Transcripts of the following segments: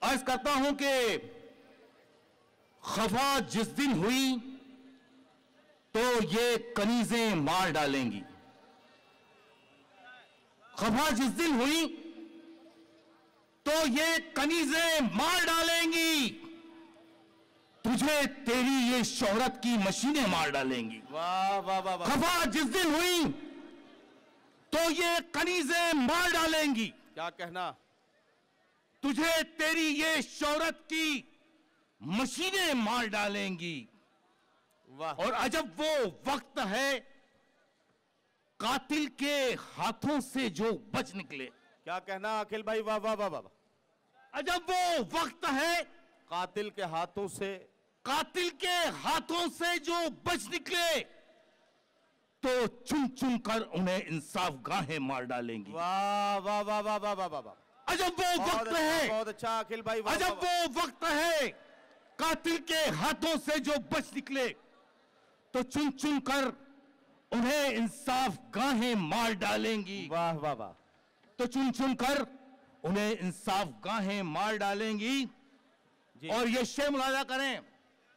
अर्ज करता हूं कि खफा जिस दिन हुई तो ये कनीजें मार डालेंगी। खफा जिस दिन हुई तो ये कनीजें मार डालेंगी। तुझे तेरी ये शोहरत की मशीनें मार डालेंगी। वाह वाह वाह वाह। खफा जिस दिन हुई तो ये कनीजें मार डालेंगी। क्या कहना। तुझे तेरी ये शोहरत की मशीनें मार डालेंगी। वाह। और अजब वो वक्त है कातिल के हाथों से जो बच निकले। क्या कहना अखिल भाई। वाह वाह वाह वाह। अजब वो वक्त है कातिल के हाथों से जो बच निकले तो चुन चुन कर उन्हें इंसाफ गाहें मार डालेंगी। वाह वाह वाह वाह वाह वाह वाह। अजब वो वक्त है, बहुत अच्छा अखिल भाई। अजब वो वक्त है कातिल के हाथों से जो बच निकले तो चुन चुन कर उन्हें इंसाफ गाहें मार डालेंगी। वाह वाह वाह। तो चुन चुन कर उन्हें इंसाफ गाहें मार डालेंगी। और ये शेर मुलाजा करें।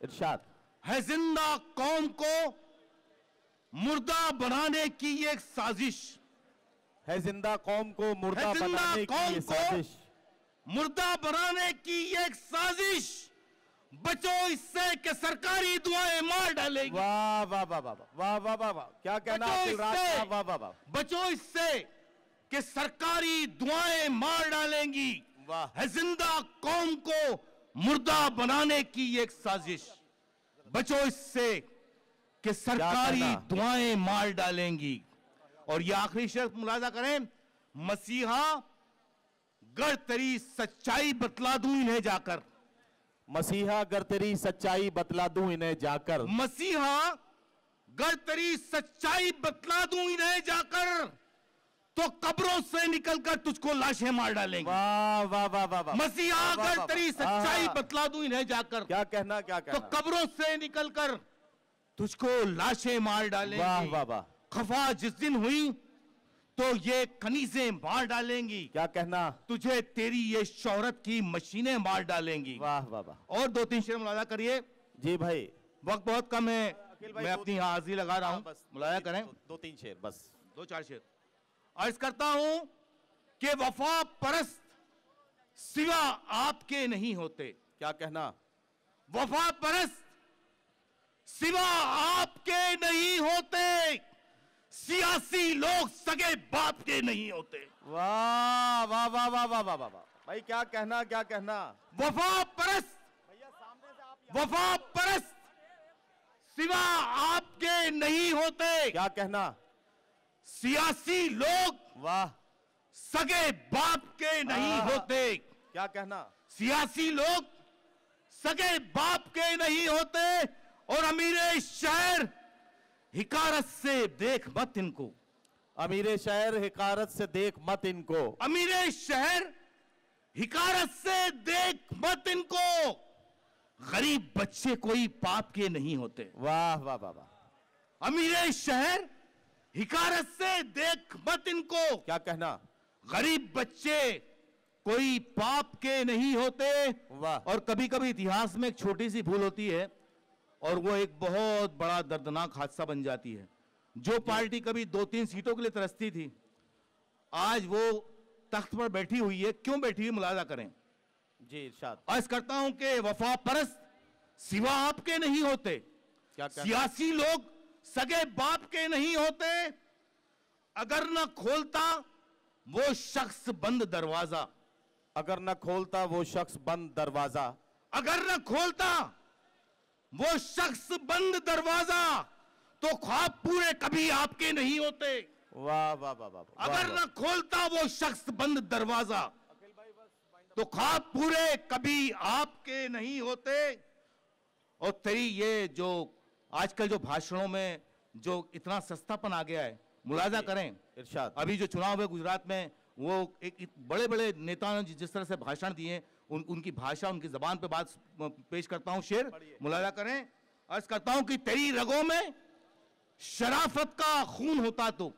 इरशाद है जिंदा कौम को मुर्दा बनाने की ये एक साजिश। है जिंदा कौम को मुर्दा बनाने की ये साजिश। मुर्दा बनाने की ये एक साजिश। बचो इससे कि सरकारी दुआएं मार डालेगी। वाह वाह वाह वाह वाह वाह वाह वाह। क्या कहना अखिल राज। वाह वाह वाह। बचो इससे कि सरकारी दुआएं मार डालेंगी। वाह। है जिंदा कौम को मुर्दा बनाने की ये एक साजिश। बचो इससे कि सरकारी दुआएं मार डालेंगी। और ये आखिरी शर्त मुलाजा करें। मसीहा गर तेरी सच्चाई बतला दूं इन्हें जाकर। मसीहा गर तेरी सच्चाई बतला दूं इन्हें जाकर। मसीहा गर तेरी सच्चाई बतला दूं इन्हें जाकर तो कब्रों से निकलकर तुझको लाशें मार डालेंगे। वाह वाह वाह वाह। मसीहा अगर तेरी सच्चाई बतला दूं इन्हें जाकर। क्या कहना क्या कहना। तो कब्रों से निकलकर तुझको लाशें मार डालेंगी। वाह वाह वाह। खफा जिस दिन हुई तो ये कनीजें मार डालेंगी। क्या कहना। तुझे तेरी ये शोहरत की मशीनें मार डालेंगी। वाह वाह वाह। और दो तीन शेर मुलाजा करिए। जी भाई वक्त बहुत कम है, मैं अपनी हाजिरी लगा रहा हूं। मुलाजा करें। दो तीन शेर बस। दो चार शेर अर्ज करता हूं कि वफा परस्त सिवा आपके नहीं होते। क्या कहना। वफा परस्त सिवा आपके नहीं होते। सियासी लोग सगे बाप के नहीं होते। वाह वाह वाह वाह वाह वाह वाह। भाई क्या कहना क्या कहना। वफा परस्त भैया सामने से आप। वफा परस्त सिवा आपके नहीं होते। क्या कहना। सियासी लोग वाह सगे बाप के नहीं होते। क्या कहना। सियासी लोग सगे बाप के नहीं होते। और अमीरे शहर हिकारत से देख मत इनको। अमीरे शहर हिकारत से देख मत इनको। अमीरे शहर हिकारत से देख मत इनको। गरीब बच्चे कोई पाप के नहीं होते। वाह वाह वाह वाह। अमीरे शहर हिकारत से देख मत इनको। क्या कहना। गरीब बच्चे कोई पाप के नहीं होते। वाह। और कभी कभी इतिहास में एक छोटी सी भूल होती है और वो एक बहुत बड़ा दर्दनाक हादसा बन जाती है। जो पार्टी कभी 2-3 सीटों के लिए तरसती थी आज वो तख्त पर बैठी हुई है। क्यों बैठी हुई मुलाजा करें। जी इरशाद। अर्ज करता हूं कि वफा परस्त सिवा आपके नहीं होते। क्या कहना। सियासी लोग सगे बाप के नहीं होते। अगर न खोलता वो शख्स बंद दरवाजा। अगर न खोलता वो शख्स बंद दरवाजा। अगर न खोलता वो शख्स बंद दरवाजा तो ख्वाब पूरे कभी आपके नहीं होते। वाह वाह वाह वाह। अगर न खोलता वो शख्स बंद दरवाजा तो ख्वाब पूरे कभी आपके नहीं होते। और तेरी ये जो आजकल जो भाषणों में जो इतना सस्तापन आ गया है मुलाजा करें। इरशाद। अभी जो चुनाव हुए गुजरात में वो एक बड़े बड़े नेताओं ने जिस तरह से भाषण दिए उनकी भाषा उनकी जबान पे बात पेश करता हूं। शेर मुलाजा करें। अर्ज करता हूं कि तेरी रगों में शराफत का खून होता तो।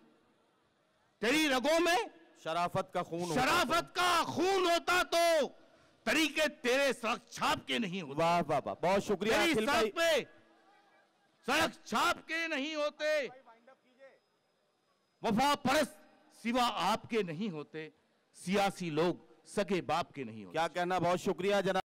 तेरी रगों में शराफत का खून शराफत का खून होता तो तरीके तेरे सड़क छाप के नहीं होते। वाह वाह वाह, बहुत शुक्रिया तेरी अखिल सड़क भाई। पे सड़क छाप के नहीं होते, वफा परस्त सिवा आपके नहीं होते, सियासी लोग सगे बाप के नहीं होते। क्या कहना, बहुत शुक्रिया जनाब।